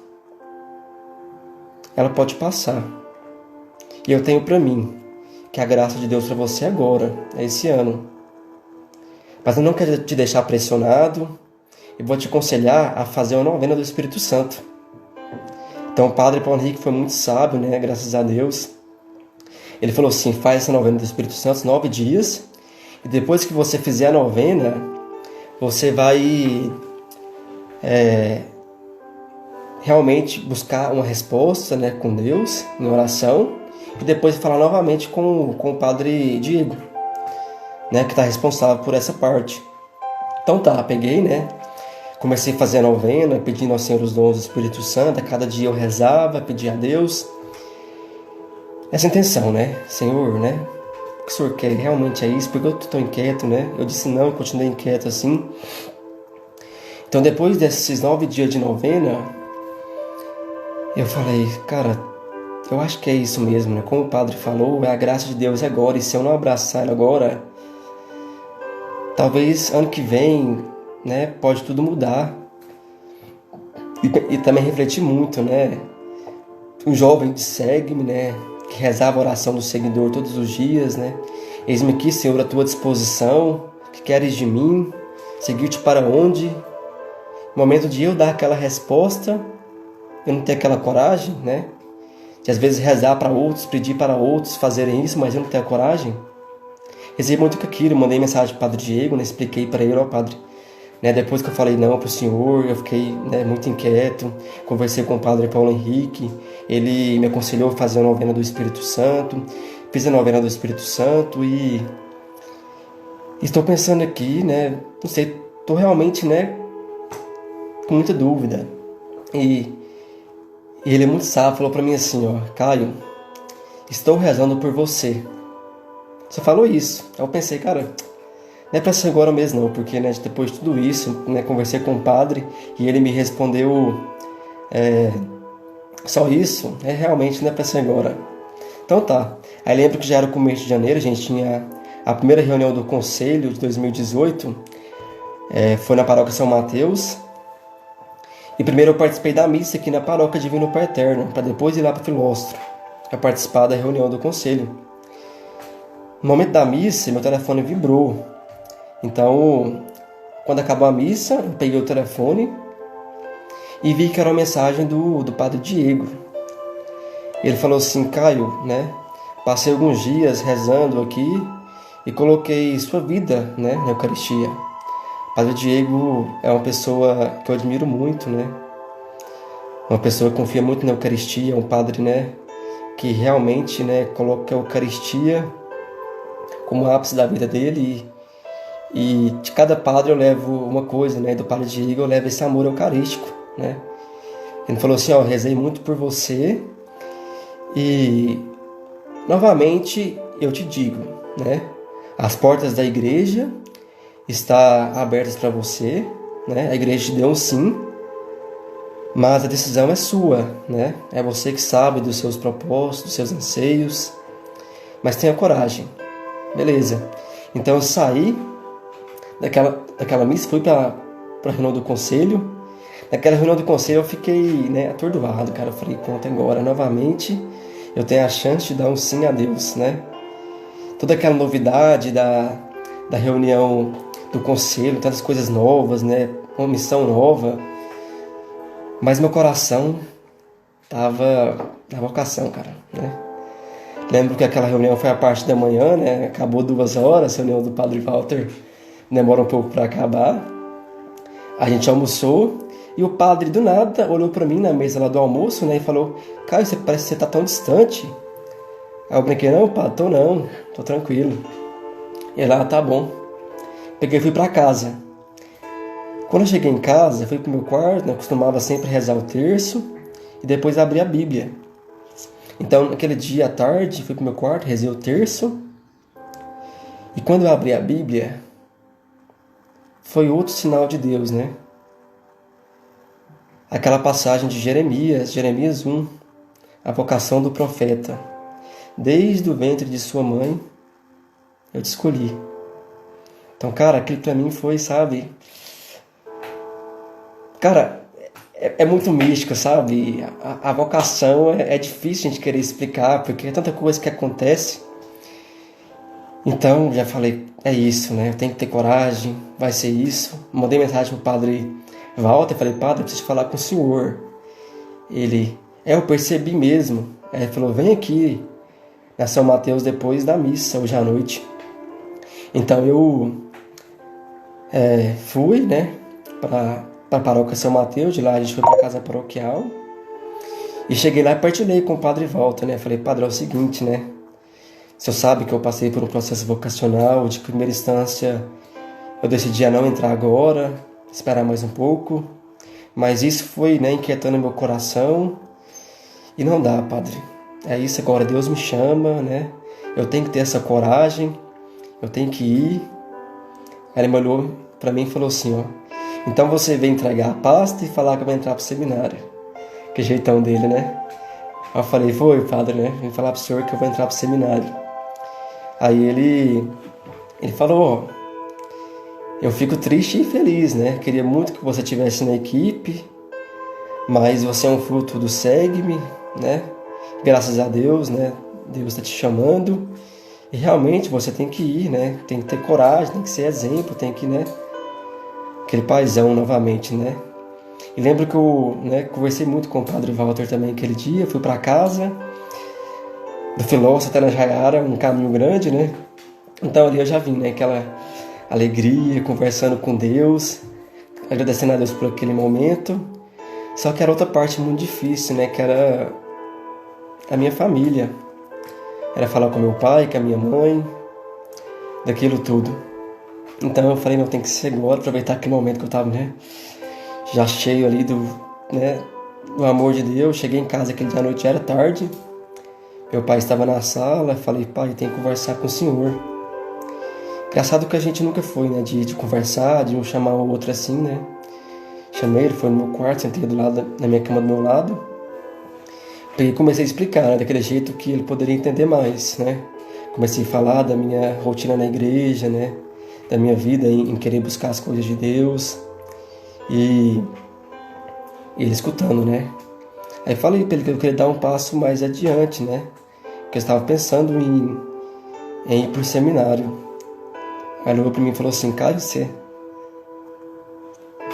ela pode passar. E eu tenho para mim que a graça de Deus para você agora, é esse ano. Mas eu não quero te deixar pressionado e vou te aconselhar a fazer uma novena do Espírito Santo. Então o Padre Paulo Henrique foi muito sábio, né? Graças a Deus. Ele falou assim, faz essa novena do Espírito Santo 9 dias e depois que você fizer a novena, você vai realmente buscar uma resposta, né, com Deus, em oração, e depois falar novamente com o Padre Diego, né, que está responsável por essa parte. Então tá, peguei, né, comecei a fazer a novena, pedindo ao Senhor os dons do Espírito Santo, a cada dia eu rezava, pedia a Deus, essa intenção, né, Senhor, né, o que o Senhor quer, realmente é isso, porque eu estou tão inquieto, né, eu disse não e continuei inquieto assim. Então depois desses 9 dias de novena, eu falei, cara, eu acho que é isso mesmo, né? Como o padre falou, é a graça de Deus agora. E se eu não abraçar ela agora, talvez ano que vem, né, pode tudo mudar. E também refleti muito, né? Um jovem segue-me, né? Que rezava a oração do seguidor todos os dias, né? Eis-me aqui, Senhor, à tua disposição. Que queres de mim? Seguir-te para onde? No momento de eu dar aquela resposta, eu não ter aquela coragem, né? De às vezes rezar para outros, pedir para outros fazerem isso, mas eu não tenho a coragem. Recebi muito com aquilo, mandei mensagem para o Padre Diego, né? Expliquei para ele, ó Padre, né? Depois que eu falei não para o Senhor, eu fiquei, né, muito inquieto, conversei com o Padre Paulo Henrique, ele me aconselhou a fazer a novena do Espírito Santo, fiz a novena do Espírito Santo e estou pensando aqui, né? Não sei, estou realmente, né, com muita dúvida. E ele é muito sábio, falou para mim assim, ó, Caio, estou rezando por você. Só falou isso. Aí eu pensei, cara, não é para ser agora mesmo não, porque, né, depois de tudo isso, né, conversei com o padre e ele me respondeu só isso, realmente não é para ser agora. Então tá. Aí lembro que já era o começo de janeiro, a gente tinha a primeira reunião do conselho de 2018, foi na paróquia São Mateus. E primeiro eu participei da missa aqui na paróquia Divino Pai Eterno, para depois ir lá para Filóstro, para participar da reunião do conselho. No momento da missa, meu telefone vibrou. Então, quando acabou a missa, eu peguei o telefone e vi que era uma mensagem do Padre Diego. Ele falou assim: Caio, passei alguns dias rezando aqui e coloquei sua vida, na Eucaristia. O Padre Diego é uma pessoa que eu admiro muito, Uma pessoa que confia muito na Eucaristia, um padre, que realmente, coloca a Eucaristia como ápice da vida dele. E de cada padre eu levo uma coisa, do Padre Diego eu levo esse amor eucarístico, Ele falou assim: rezei muito por você e novamente eu te digo, as portas da igreja estão abertas para você, A igreja te deu um sim, mas a decisão é sua, É você que sabe dos seus propósitos, dos seus anseios, mas tenha coragem. Beleza. Então eu saí daquela missa, fui para a reunião do conselho. Naquela reunião do conselho eu fiquei, atordoado, cara. Eu falei: pronto, agora novamente eu tenho a chance de dar um sim a Deus, Toda aquela novidade da reunião do conselho, tantas coisas novas, uma missão nova. Mas meu coração tava na vocação, cara, Lembro que aquela reunião foi a parte da manhã, Acabou 2 horas, a reunião do Padre Walter demora um pouco para acabar. A gente almoçou e o padre do nada olhou para mim na mesa lá do almoço, e falou: Caio, parece que você tá tão distante. Aí eu brinquei: não, padre, tô tranquilo. E ele: tá bom. Peguei e fui para casa. Quando eu cheguei em casa, fui pro meu quarto, eu costumava sempre rezar o terço e depois abrir a Bíblia. Então, naquele dia à tarde, fui pro meu quarto, rezei o terço. E quando eu abri a Bíblia, foi outro sinal de Deus, Aquela passagem de Jeremias 1, a vocação do profeta. Desde o ventre de sua mãe, eu te escolhi. Então, cara, aquilo pra mim foi, sabe? Cara, é muito místico, sabe? A vocação é difícil a gente querer explicar, porque é tanta coisa que acontece. Então, já falei: é isso, eu tenho que ter coragem, vai ser isso. Mandei mensagem pro Padre Walter, falei: padre, eu preciso falar com o senhor. Ele: eu percebi mesmo. Ele falou: vem aqui na São Mateus depois da missa, hoje à noite. Então eu fui, para a paróquia São Mateus. De lá a gente foi para a casa paroquial. E cheguei lá e partilhei com o Padre Walter, Falei: padre, é o seguinte, o senhor sabe que eu passei por um processo vocacional. De primeira instância, eu decidi a não entrar agora, esperar mais um pouco. Mas isso foi, inquietando meu coração. E não dá, padre. É isso agora, Deus me chama, Eu tenho que ter essa coragem, eu tenho que ir. Aí ele me olhou para mim e falou assim: então você vem entregar a pasta e falar que vai entrar pro seminário. Que jeitão dele, Aí eu falei: foi, padre, Vem falar pro senhor que eu vou entrar pro seminário. Aí ele falou: eu fico triste e feliz, Queria muito que você estivesse na equipe, mas você é um fruto do segue-me, Graças a Deus, Deus está te chamando e realmente você tem que ir, Tem que ter coragem, tem que ser exemplo, tem que, aquele paizão novamente, E lembro que eu, conversei muito com o Padre Walter também aquele dia. Fui para casa, do Filósofo até na Jaiara, um caminho grande, Então ali eu já vim, aquela alegria, conversando com Deus, agradecendo a Deus por aquele momento. Só que era outra parte muito difícil, que era a minha família. Era falar com meu pai, com a minha mãe, daquilo tudo. Então eu falei: não, tem que ser agora, aproveitar aquele momento que eu estava, já cheio ali do amor de Deus. Cheguei em casa aquele dia à noite, já era tarde. Meu pai estava na sala, falei: pai, tem que conversar com o senhor. Engraçado que a gente nunca foi, de conversar, de um chamar o outro assim, Chamei ele, foi no meu quarto, sentei do lado, na minha cama do meu lado. E comecei a explicar, né, daquele jeito que ele poderia entender mais, né? Comecei a falar da minha rotina na igreja, né? Da minha vida em querer buscar as coisas de Deus. E ele escutando, né? Aí falei para ele que eu queria dar um passo mais adiante, né? Que eu estava pensando em ir para o seminário. Aí ele olhou para mim e falou assim: cara, você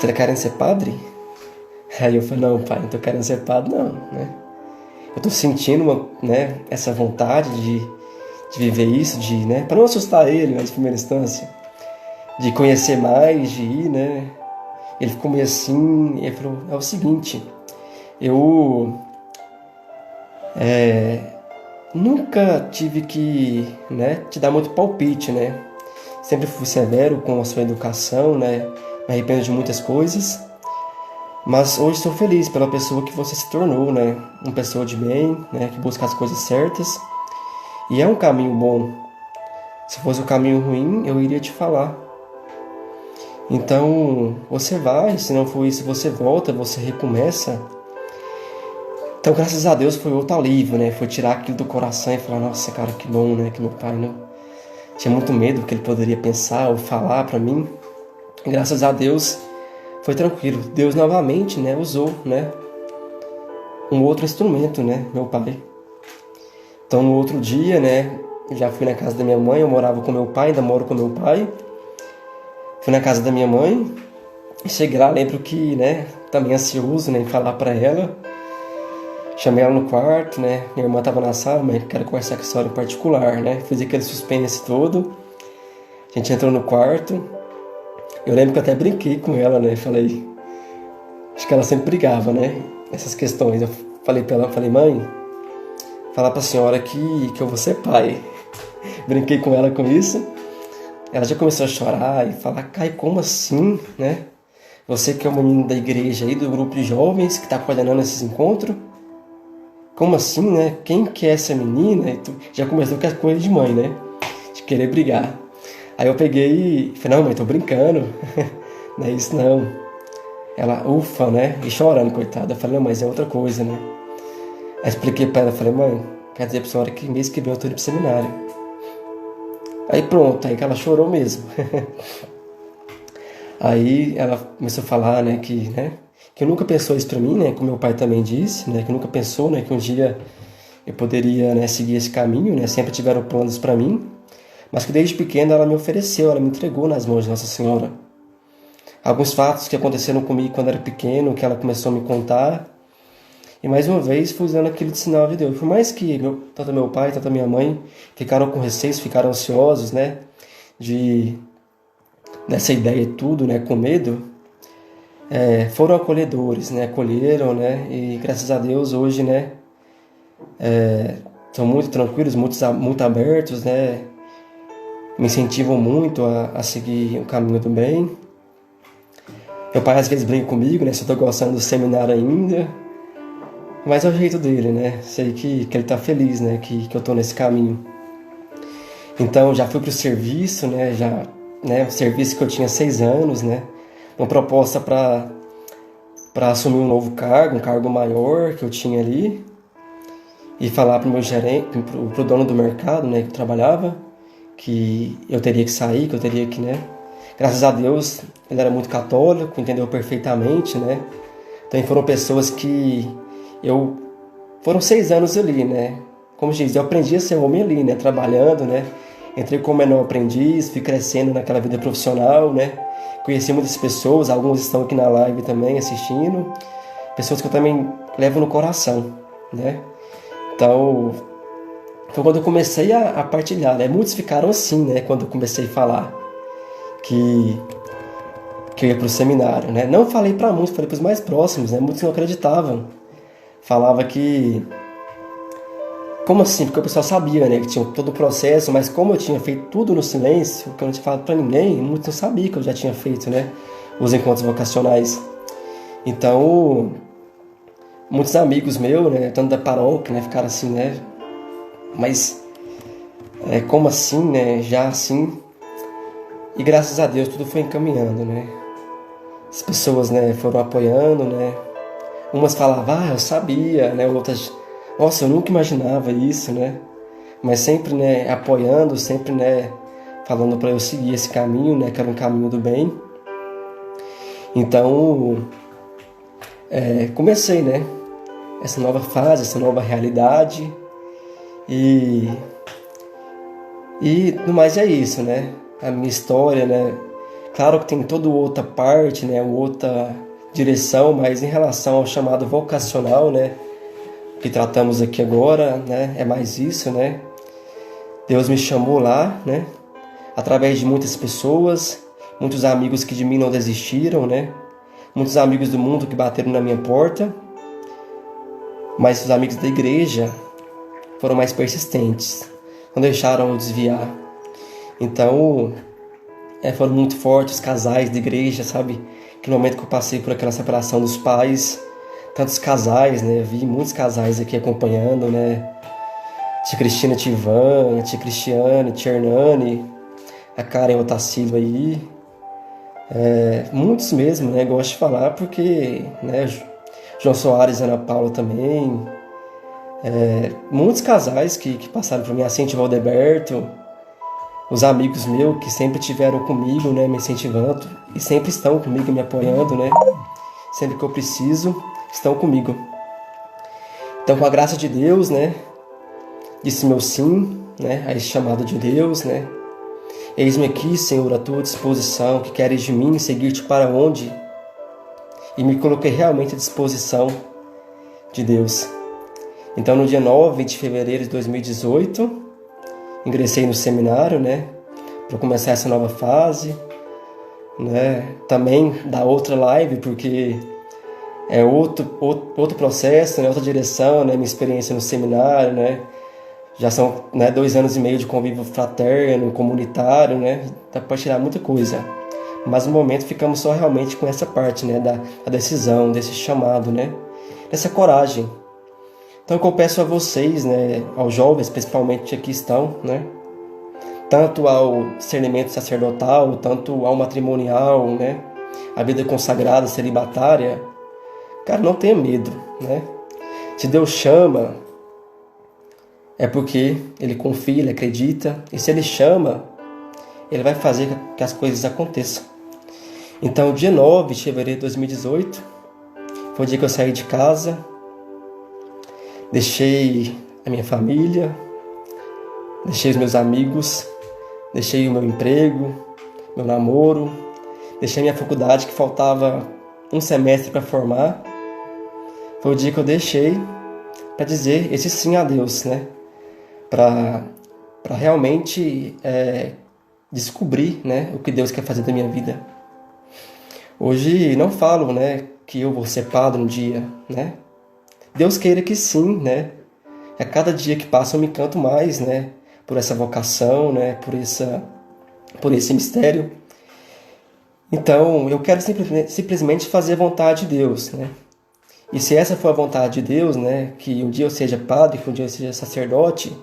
tá querendo ser padre? Aí eu falei: não, pai, não tô querendo ser padre não, né? Eu tô sentindo né, essa vontade de viver isso, né, para não assustar ele, mas, em primeira instância, de conhecer mais, de ir, né? Ele ficou meio assim, ele falou: é o seguinte, eu nunca tive que, né, te dar muito palpite, né? Sempre fui severo com a sua educação, né? Me arrependo de muitas coisas. Mas hoje estou feliz pela pessoa que você se tornou, né? Uma pessoa de bem, né? Que busca as coisas certas. E é um caminho bom. Se fosse um caminho ruim, eu iria te falar. Então, você vai. Se não for isso, você volta, você recomeça. Então, graças a Deus, foi outro alívio, né? Foi tirar aquilo do coração e falar: nossa, cara, que bom, né? Que meu pai não tinha muito medo do que ele poderia pensar ou falar para mim. E, graças a Deus, foi tranquilo. Deus novamente, né, usou, né, um outro instrumento, né, meu pai. Então no outro dia, né, já fui na casa da minha mãe, eu morava com meu pai, ainda moro com meu pai. Fui na casa da minha mãe e cheguei lá, lembro que, né, também ansioso, né, em falar para ela. Chamei ela no quarto, né, minha irmã estava na sala, mas quero conversar com a senhora em particular, né. Fiz aquele suspense todo. A gente entrou no quarto. Eu lembro que eu até brinquei com ela, né? Falei, acho que ela sempre brigava, né? Essas questões. Eu falei pra ela, falei: mãe, falar pra senhora que eu vou ser pai. Brinquei com ela com isso. Ela já começou a chorar e falar: Caio, como assim, né? Você que é um menino da igreja aí, do grupo de jovens que tá coordenando esses encontros. Como assim, né? Quem que é essa menina? E tu já começou com as coisas de mãe, né? De querer brigar. Aí eu peguei e falei: não, mãe, tô brincando. Não é isso não. Ela, ufa, né? E chorando, coitada. Eu falei: não, mas é outra coisa, né? Aí expliquei pra ela, falei: mãe, quer dizer pra senhora que mês que vem eu tô indo pro seminário. Aí pronto, aí que ela chorou mesmo. Aí ela começou a falar, né, que nunca pensou isso pra mim, né? Como meu pai também disse, né? Que nunca pensou, né, que um dia eu poderia, né, seguir esse caminho, né? Sempre tiveram planos pra mim. Mas que desde pequena ela me ofereceu, ela me entregou nas mãos de Nossa Senhora. Alguns fatos que aconteceram comigo quando era pequeno, que ela começou a me contar. E mais uma vez fui usando aquilo de sinal de Deus. Por mais que tanto meu pai, tanto a minha mãe ficaram com receios, ficaram ansiosos, né? Dessa ideia e tudo, né? Com medo. Foram acolhedores, né? Acolheram, né? E graças a Deus hoje, né? São muito tranquilos, muito abertos, né? Me incentivam muito a seguir o caminho do bem. Meu pai às vezes brinca comigo, né? Se eu tô gostando do seminário ainda. Mas é o jeito dele, né? Sei que ele tá feliz, né? Que eu tô nesse caminho. Então já fui pro serviço, né? O serviço que eu tinha 6 anos, né? Uma proposta para assumir um novo cargo, um cargo maior que eu tinha ali. E falar pro meu gerente, pro dono do mercado, né? Que eu trabalhava, que eu teria que sair, que eu teria que, né? Graças a Deus, ele era muito católico, entendeu perfeitamente, né? Então foram pessoas que foram 6 anos ali, né? Como diz, eu aprendi a ser homem ali, né? Trabalhando, né? Entrei como menor aprendiz, fui crescendo naquela vida profissional, né? Conheci muitas pessoas, alguns estão aqui na live também assistindo. Pessoas que eu também levo no coração, né? Então, foi quando eu comecei a partilhar, né? Muitos ficaram assim, né? Quando eu comecei a falar que eu ia para o seminário, né? Não falei para muitos, falei para os mais próximos, né? Muitos não acreditavam. Falava que... Como assim? Porque o pessoal sabia, né? Que tinha todo o processo, mas como eu tinha feito tudo no silêncio, que eu não tinha falado para ninguém, muitos não sabiam que eu já tinha feito, né? Os encontros vocacionais. Então, muitos amigos meus, né? Tanto da paróquia, né? Ficaram assim, né? Mas como assim, né? Já assim. E graças a Deus tudo foi encaminhando, né? As pessoas, né, foram apoiando, né? Umas falavam: eu sabia, né? Outras Nossa, eu nunca imaginava isso, né? Mas sempre, né, apoiando, sempre, né, falando para eu seguir esse caminho, né, que era um caminho do bem. Então, comecei, né, essa nova fase, essa nova realidade. E no mais é isso, né? A minha história, né? Claro que tem toda outra parte, né? Outra direção, mas em relação ao chamado vocacional, né? Que tratamos aqui agora, né? É mais isso, né? Deus me chamou lá, né? Através de muitas pessoas, muitos amigos que de mim não desistiram, né? Muitos amigos do mundo que bateram na minha porta, mas os amigos da igreja foram mais persistentes, não deixaram eu desviar. Então, foram muito fortes os casais de igreja, sabe? Que no momento que eu passei por aquela separação dos pais, tantos casais, né? Vi muitos casais aqui acompanhando, né? Tia Cristina, Tivan, tia Cristiane, tia Hernani, a Karen Otacílio aí. Muitos mesmo, né? Gosto de falar porque, né? João Soares e Ana Paula também. Muitos casais que passaram por mim, assim, Valdeberto, os amigos meus que sempre estiveram comigo, né, me incentivando e sempre estão comigo, me apoiando, né, sempre que eu preciso, estão comigo. Então, com a graça de Deus, né, disse meu sim, né, a esse chamado de Deus, né, eis-me aqui, Senhor, à tua disposição, que queres de mim, seguir-te para onde? E me coloquei realmente à disposição de Deus. Então, no dia 9 de fevereiro de 2018, ingressei no seminário, né, para começar essa nova fase, né, também da outra live, porque é outro processo, né, outra direção, né, minha experiência no seminário, né, já são, né, 2 anos e meio de convívio fraterno, comunitário, né, dá para tirar muita coisa, mas no momento ficamos só realmente com essa parte, né, da decisão, desse chamado, né, dessa coragem. Então, o que eu peço a vocês, né, aos jovens, principalmente que aqui estão, né, tanto ao discernimento sacerdotal, tanto ao matrimonial, né, a vida consagrada, celibatária, cara, não tenha medo, né? Se Deus chama, é porque Ele confia, Ele acredita, e se Ele chama, Ele vai fazer que as coisas aconteçam. Então, dia 9 de fevereiro de 2018, foi o dia que eu saí de casa, deixei a minha família, deixei os meus amigos, deixei o meu emprego, meu namoro, deixei a minha faculdade que faltava um semestre para formar. Foi o dia que eu deixei para dizer esse sim a Deus, né? Para realmente descobrir, né, o que Deus quer fazer da minha vida. Hoje não falo, né, que eu vou ser padre um dia, né? Deus queira que sim, né? A cada dia que passa eu me encanto mais, né? Por essa vocação, né? Por esse mistério. Então, eu quero simplesmente fazer a vontade de Deus, né? E se essa for a vontade de Deus, né? Que um dia eu seja padre, que um dia eu seja sacerdote,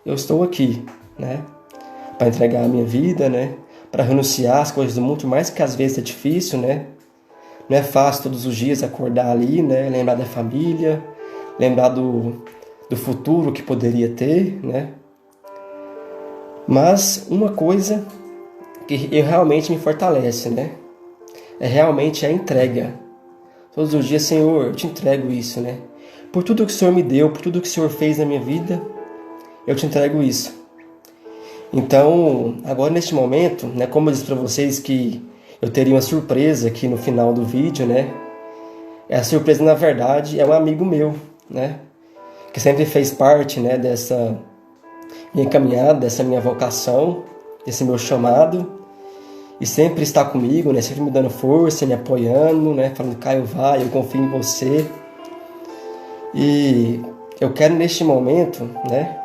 eu estou aqui, né? Para entregar a minha vida, né? Para renunciar às coisas do mundo, mais que às vezes é difícil, né? Não é fácil todos os dias acordar ali, né? Lembrar da família, lembrar do futuro que poderia ter, né? Mas uma coisa que realmente me fortalece, né? É realmente a entrega. Todos os dias, Senhor, eu te entrego isso, né? Por tudo que o Senhor me deu, por tudo que o Senhor fez na minha vida, eu te entrego isso. Então, agora neste momento, né? Como eu disse para vocês que eu teria uma surpresa aqui no final do vídeo, né? A surpresa, na verdade, é um amigo meu, né? Que sempre fez parte, né, dessa minha caminhada, dessa minha vocação, desse meu chamado. E sempre está comigo, né? Sempre me dando força, me apoiando, né? Falando, Caio, vai, eu confio em você. E eu quero, neste momento, né?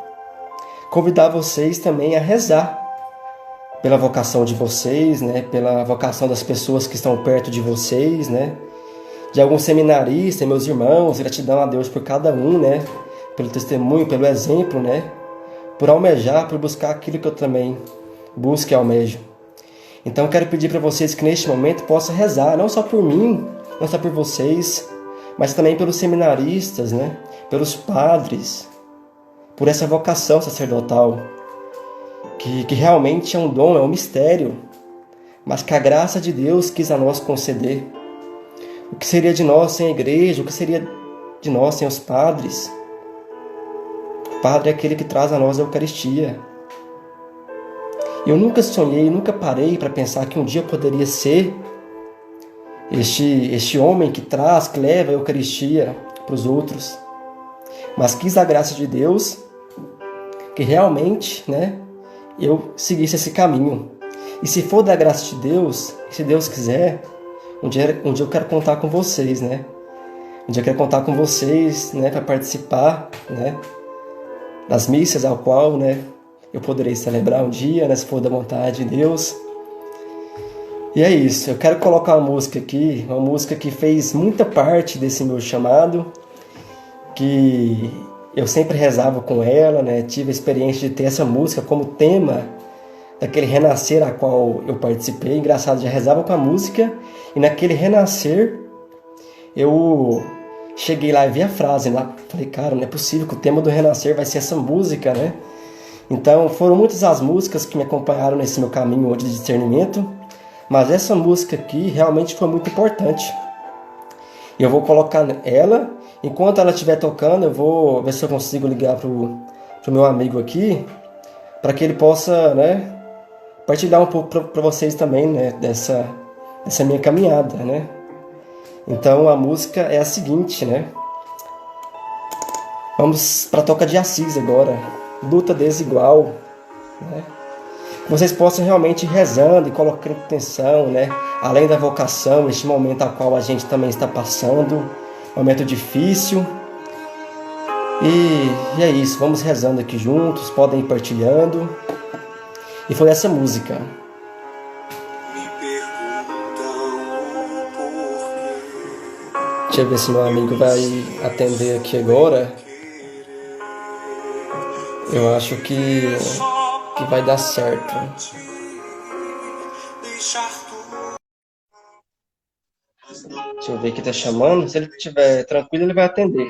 Convidar vocês também a rezar pela vocação de vocês, né? Pela vocação das pessoas que estão perto de vocês, né? De algum seminarista, meus irmãos, gratidão a Deus por cada um, né? Pelo testemunho, pelo exemplo, né? Por almejar, por buscar aquilo que eu também busco e almejo. Então, quero pedir para vocês que neste momento possam rezar, não só por mim, não só por vocês, mas também pelos seminaristas, né? Pelos padres, por essa vocação sacerdotal, que realmente é um dom, é um mistério, mas que a graça de Deus quis a nós conceder. O que seria de nós sem a igreja? O que seria de nós sem os padres? O padre é aquele que traz a nós a Eucaristia. Eu nunca sonhei, nunca parei para pensar que um dia poderia ser este homem que traz, que leva a Eucaristia para os outros. Mas quis a graça de Deus que realmente, né, eu seguisse esse caminho. E se for da graça de Deus, se Deus quiser, um dia eu quero contar com vocês, né? Um dia eu quero contar com vocês, né, para participar, né, das missas ao qual, né, eu poderei celebrar um dia, né, se for da vontade de Deus. E é isso, eu quero colocar uma música aqui, uma música que fez muita parte desse meu chamado, que eu sempre rezava com ela, né, tive a experiência de ter essa música como tema daquele renascer a qual eu participei. Engraçado, já rezava com a música e naquele renascer eu cheguei lá e vi a frase lá. Falei, cara, não é possível que o tema do renascer vai ser essa música, né? Então foram muitas as músicas que me acompanharam nesse meu caminho de discernimento, mas essa música aqui realmente foi muito importante. Eu vou colocar ela, enquanto ela estiver tocando, eu vou ver se eu consigo ligar pro meu amigo aqui, para que ele possa, né, partilhar um pouco para vocês também, né, dessa minha caminhada, né? Então a música é a seguinte, né? Vamos para a Toca de Assis agora, Luta Desigual, né? Que vocês possam realmente ir rezando e colocando atenção, né? Além da vocação, este momento ao qual a gente também está passando, momento difícil. E é isso, vamos rezando aqui juntos, podem ir partilhando. E foi essa música. Deixa eu ver se meu amigo vai atender aqui agora. Eu acho que vai dar certo. Deixa eu ver quem tá chamando. Se ele estiver tranquilo, ele vai atender.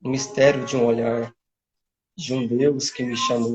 O mistério de um olhar, de um Deus que me chamou.